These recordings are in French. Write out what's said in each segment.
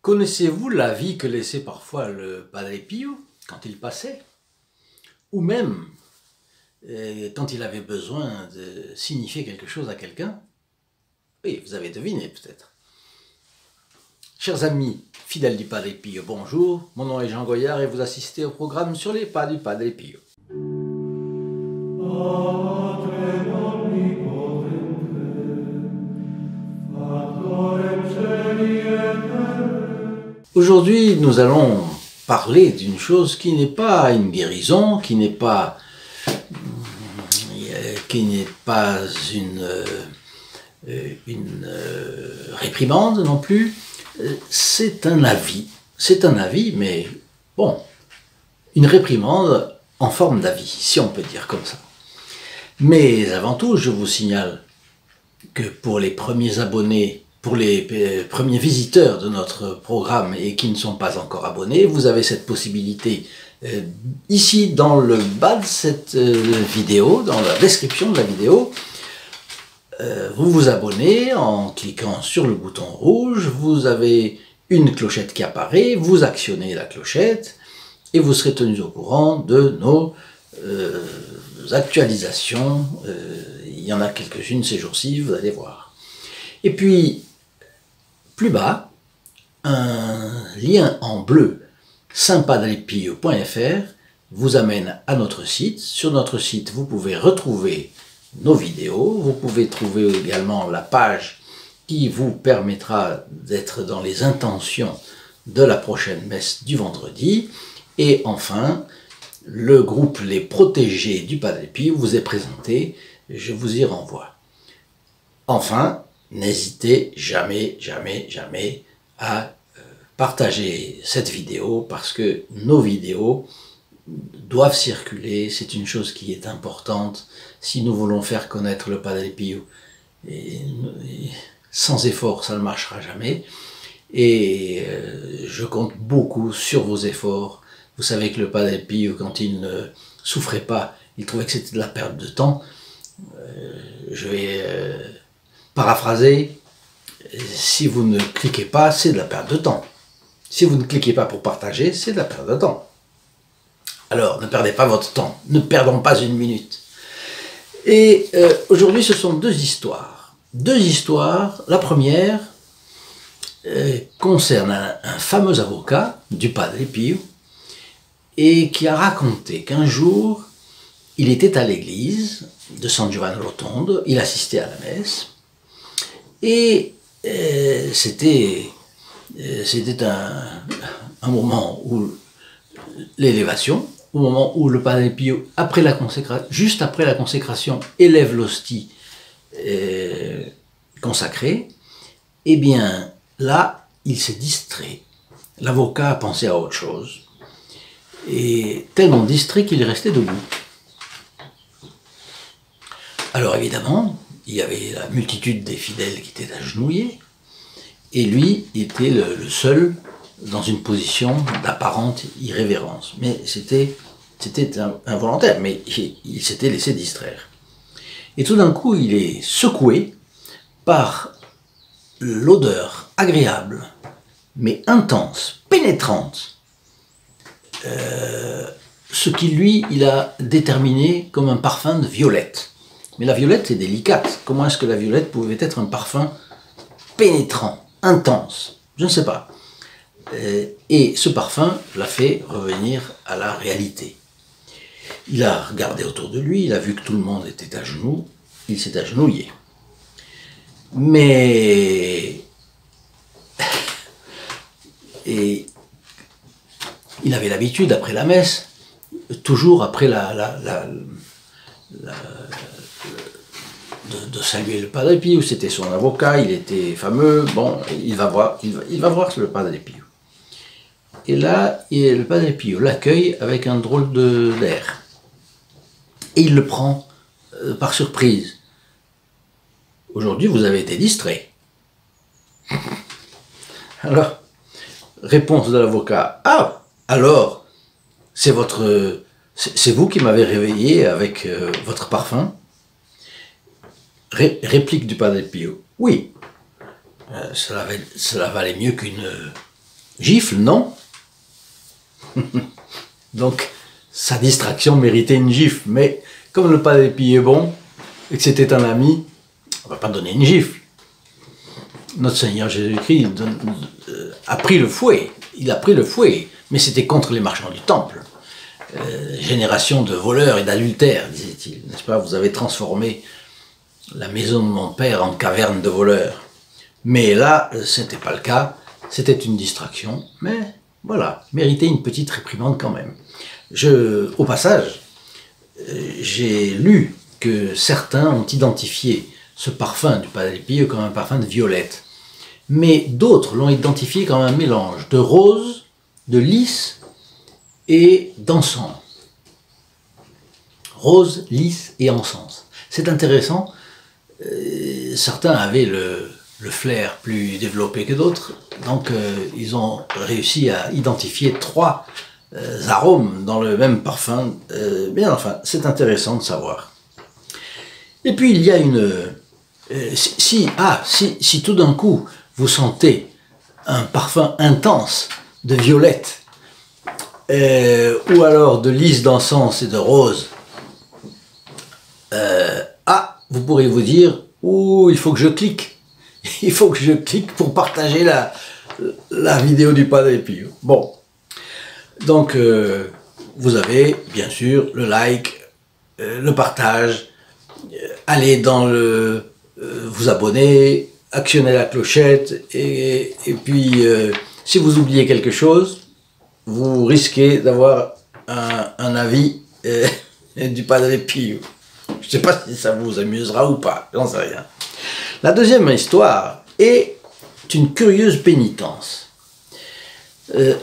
Connaissez-vous l'avis que laissait parfois le Padre Pio quand il passait? Ou même quand il avait besoin de signifier quelque chose à quelqu'un? Oui, vous avez deviné peut-être. Chers amis fidèles du Padre Pio, bonjour, mon nom est Jean Goyard et vous assistez au programme sur les pas du Padre Pio. Aujourd'hui, nous allons parler d'une chose qui n'est pas une guérison, qui n'est pas une réprimande non plus. C'est un avis. C'est un avis, mais bon, une réprimande en forme d'avis, si on peut dire comme ça. Mais avant tout, je vous signale que pour les premiers abonnés, pour les premiers visiteurs de notre programme et qui ne sont pas encore abonnés, vous avez cette possibilité ici dans le bas de cette vidéo, dans la description de la vidéo. Vous vous abonnez en cliquant sur le bouton rouge, vous avez une clochette qui apparaît, vous actionnez la clochette et vous serez tenus au courant de nos actualisations. Il y en a quelques-unes ces jours-ci, vous allez voir. Et puis, plus bas, un lien en bleu, saintpadrepio.fr, vous amène à notre site. Sur notre site, vous pouvez retrouver nos vidéos. Vous pouvez trouver également la page qui vous permettra d'être dans les intentions de la prochaine messe du vendredi. Et enfin, le groupe Les Protégés du Padre Pio vous est présenté. Je vous y renvoie. Enfin, n'hésitez jamais à partager cette vidéo parce que nos vidéos doivent circuler. C'est une chose qui est importante si nous voulons faire connaître le Padre Pio. Et sans effort, ça ne marchera jamais. Et je compte beaucoup sur vos efforts. Vous savez que le Padre Pio, quand il ne souffrait pas, il trouvait que c'était de la perte de temps. Je vais paraphraser. Si vous ne cliquez pas, c'est de la perte de temps. Si vous ne cliquez pas pour partager, c'est de la perte de temps. Alors, ne perdez pas votre temps. Ne perdons pas une minute. Et aujourd'hui, ce sont deux histoires. Deux histoires. La première concerne un fameux avocat du Padre Pio et qui a raconté qu'un jour, il était à l'église de San Giovanni Rotondo, il assistait à la messe et c'était un moment où l'élévation, au moment où le Padre Pio, juste après la consécration, élève l'hostie consacrée, et bien là, il s'est distrait. L'avocat a pensé à autre chose, et tellement distrait qu'il est resté debout. Alors évidemment, il y avait la multitude des fidèles qui étaient agenouillés, et lui était le seul dans une position d'apparente irrévérence. Mais c'était involontaire, mais il s'était laissé distraire. Et tout d'un coup, il est secoué par l'odeur agréable, mais intense, pénétrante, ce qui lui, il a déterminé comme un parfum de violette. Mais la violette est délicate. Comment est-ce que la violette pouvait être un parfum pénétrant, intense? Je ne sais pas. Et ce parfum l'a fait revenir à la réalité. Il a regardé autour de lui, il a vu que tout le monde était à genoux, il s'est agenouillé. Mais et il avait l'habitude, après la messe, toujours après de saluer le Padre Pio. C'était son avocat, il était fameux. Bon, il va voir le Padre Pio. Et là, le Padre Pio l'accueille avec un drôle d'air. Et il le prend par surprise. Aujourd'hui, vous avez été distrait. Alors, réponse de l'avocat. Ah, alors, c'est vous qui m'avez réveillé avec votre parfum? Réplique du Padre Pio. Oui, cela valait mieux Gifle, non. Donc, sa distraction méritait une gifle. Mais comme le Padre Pio est bon, et que c'était un ami, on ne va pas donner une gifle. Notre Seigneur Jésus-Christ a pris le fouet. Il a pris le fouet. Mais c'était contre les marchands du temple. Génération de voleurs et d'adultères, disait-il. N'est-ce pas? Vous avez transformé la maison de mon père en caverne de voleurs. Mais là, ce n'était pas le cas. C'était une distraction. Mais voilà, méritait une petite réprimande quand même. Au passage, j'ai lu que certains ont identifié ce parfum du Padre Pio comme un parfum de violette. Mais d'autres l'ont identifié comme un mélange de rose, de lys et d'encens. Rose, lys et encens. C'est intéressant. Certains avaient le flair plus développé que d'autres. Donc ils ont réussi à identifier 3 arômes dans le même parfum. Bien enfin, c'est intéressant de savoir. Et puis il y a si tout d'un coup vous sentez un parfum intense de violette, ou alors de lys, d'encens et de rose, vous pourrez vous dire, il faut que je clique. Il faut que je clique pour partager la vidéo du Padre Pio. Bon, donc vous avez bien sûr le like, le partage, allez dans vous abonner, actionnez la clochette, et puis si vous oubliez quelque chose, vous risquez d'avoir un avis du Padre Pio. Je ne sais pas si ça vous amusera ou pas, j'en sais rien. La deuxième histoire est une curieuse pénitence.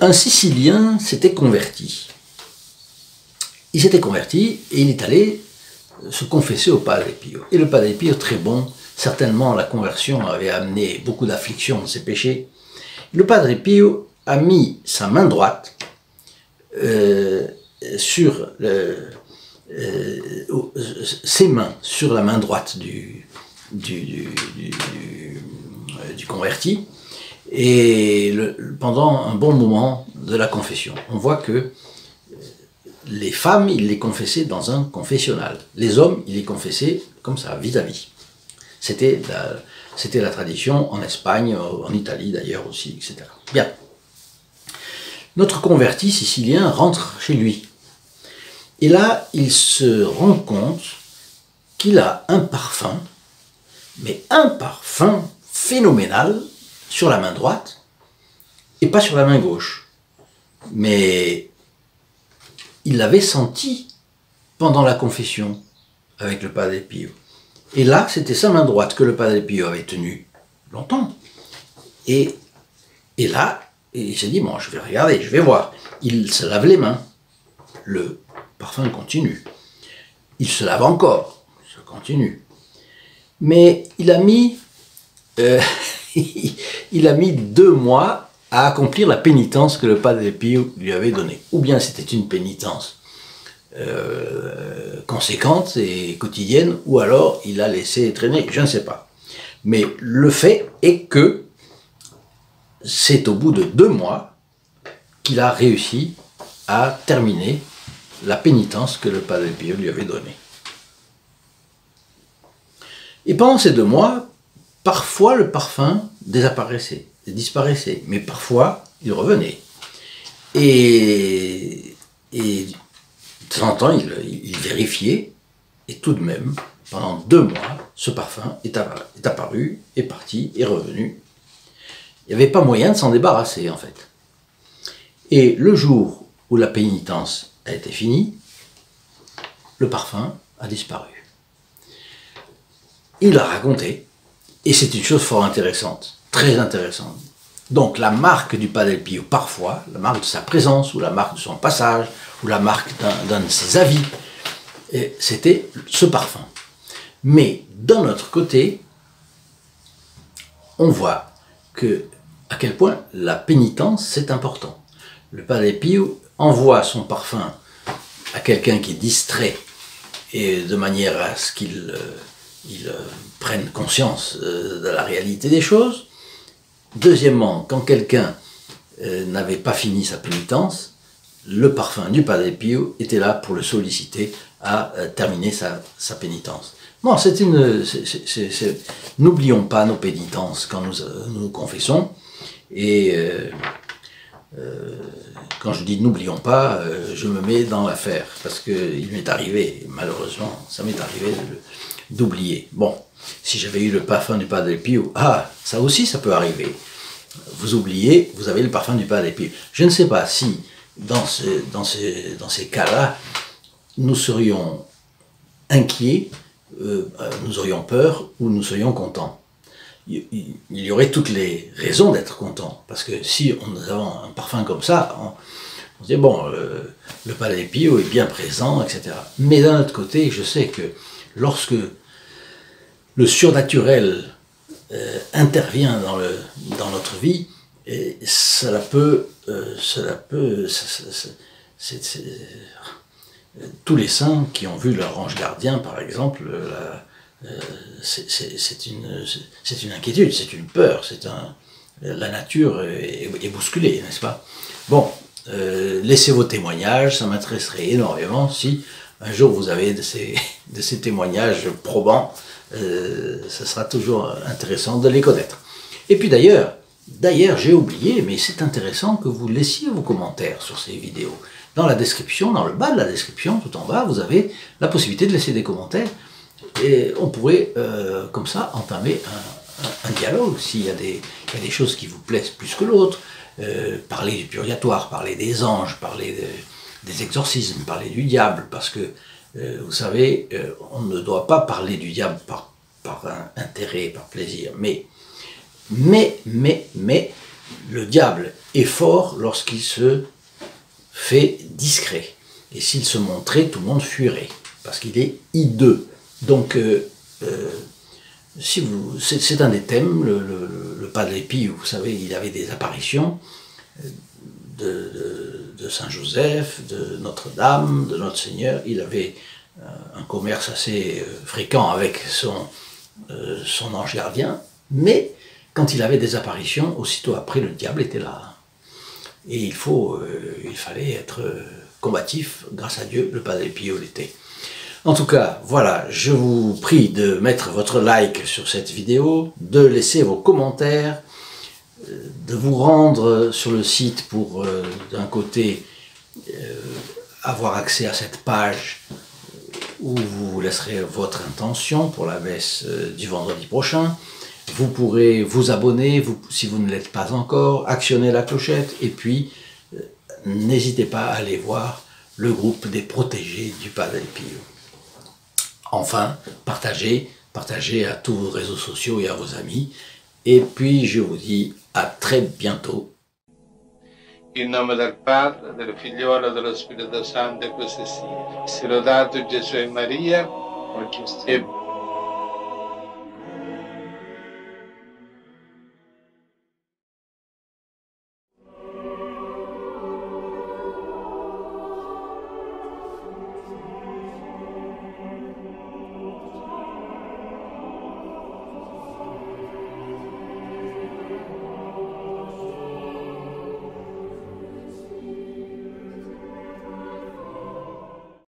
Un Sicilien s'était converti. Il s'était converti et il est allé se confesser au Padre Pio. Et le Padre Pio, très bon, certainement la conversion avait amené beaucoup d'affliction de ses péchés. Le Padre Pio a mis sa main droite sur ses mains sur la main droite du converti, et pendant un bon moment de la confession. On voit que les femmes, il les confessait dans un confessionnal. Les hommes, il les confessait comme ça, vis-à-vis. C'était la tradition en Espagne, en Italie d'ailleurs aussi, etc. Bien. Notre converti sicilien rentre chez lui. Et là, il se rend compte qu'il a un parfum, mais un parfum phénoménal sur la main droite et pas sur la main gauche. Mais il l'avait senti pendant la confession avec le Padre Pio. Et là, c'était sa main droite que le Padre Pio avait tenue longtemps. Et là, il s'est dit, bon, je vais regarder, je vais voir. Il se lave les mains. Le parfum continue. Il se lave encore. Ça continue. Mais il a mis 2 mois à accomplir la pénitence que le Padre Pio lui avait donnée. Ou bien c'était une pénitence conséquente et quotidienne, ou alors il a laissé traîner, je ne sais pas. Mais le fait est que c'est au bout de 2 mois qu'il a réussi à terminer la pénitence que le Padre Pio lui avait donnée. Et pendant ces 2 mois, parfois le parfum disparaissait, mais parfois il revenait. Et de temps en temps, il vérifiait, et tout de même, pendant 2 mois, ce parfum est apparu, est parti, est revenu. Il n'y avait pas moyen de s'en débarrasser, en fait. Et le jour où la pénitence a été finie, le parfum a disparu. Il a raconté, et c'est une chose fort intéressante, très intéressante. Donc la marque du Padre Pio, parfois, la marque de sa présence, ou la marque de son passage, ou la marque d'un de ses avis, c'était ce parfum. Mais d'un autre côté, on voit à quel point la pénitence, c'est important. Le Padre Pio envoie son parfum à quelqu'un qui est distrait, et de manière à ce qu'il prenne conscience de la réalité des choses. Deuxièmement, quand quelqu'un n'avait pas fini sa pénitence, le parfum du Padre Pio était là pour le solliciter à terminer sa pénitence. Bon, n'oublions pas nos pénitences quand nous confessons. Et quand je dis n'oublions pas, je me mets dans l'affaire, parce qu'il m'est arrivé, malheureusement, ça m'est arrivé d'oublier. Bon, si j'avais eu le parfum du Padre Pio, ça aussi ça peut arriver. Vous oubliez, vous avez le parfum du Padre Pio. Je ne sais pas si, dans ces cas-là, nous serions inquiets, nous aurions peur ou nous serions contents. Il y aurait toutes les raisons d'être contents, parce que si nous avons un parfum comme ça, on se dit bon, le Padre Pio est bien présent, etc. Mais d'un autre côté, je sais que lorsque le surnaturel intervient dans notre vie, et tous les saints qui ont vu leur ange gardien, par exemple, c'est une inquiétude, c'est une peur, la nature est bousculée, n'est-ce pas? Bon, laissez vos témoignages, ça m'intéresserait énormément si un jour vous avez de ces témoignages probants, ça sera toujours intéressant de les connaître. Et puis d'ailleurs, j'ai oublié, mais c'est intéressant que vous laissiez vos commentaires sur ces vidéos. Dans la description, dans le bas de la description, tout en bas, vous avez la possibilité de laisser des commentaires. Et on pourrait, comme ça, entamer un dialogue, s'il y a des choses qui vous plaisent plus que l'autre, parler du purgatoire, parler des anges, parler des exorcismes, parler du diable, parce que, vous savez, on ne doit pas parler du diable par intérêt, par plaisir, mais le diable est fort lorsqu'il se fait discret, et s'il se montrait, tout le monde fuirait, parce qu'il est hideux. Donc, c'est un des thèmes, le Padre Pio, vous savez, il avait des apparitions de Saint-Joseph, de Notre-Dame, de Notre-Seigneur. Il avait un commerce assez fréquent avec son ange gardien, mais quand il avait des apparitions, aussitôt après, le diable était là. Et il fallait être combatif, grâce à Dieu, le Padre Pio l'était. En tout cas, voilà, je vous prie de mettre votre like sur cette vidéo, de laisser vos commentaires, de vous rendre sur le site pour, d'un côté, avoir accès à cette page où vous laisserez votre intention pour la messe du vendredi prochain. Vous pourrez vous abonner, si vous ne l'êtes pas encore, actionner la clochette, et puis n'hésitez pas à aller voir le groupe des protégés du Padre Pio. Enfin, partagez à tous vos réseaux sociaux et à vos amis. Et puis, je vous dis à très bientôt. In nome del Padre, del Figliolo e dello Spirito Santo, e così sia. Sia lodato Gesù e Maria, e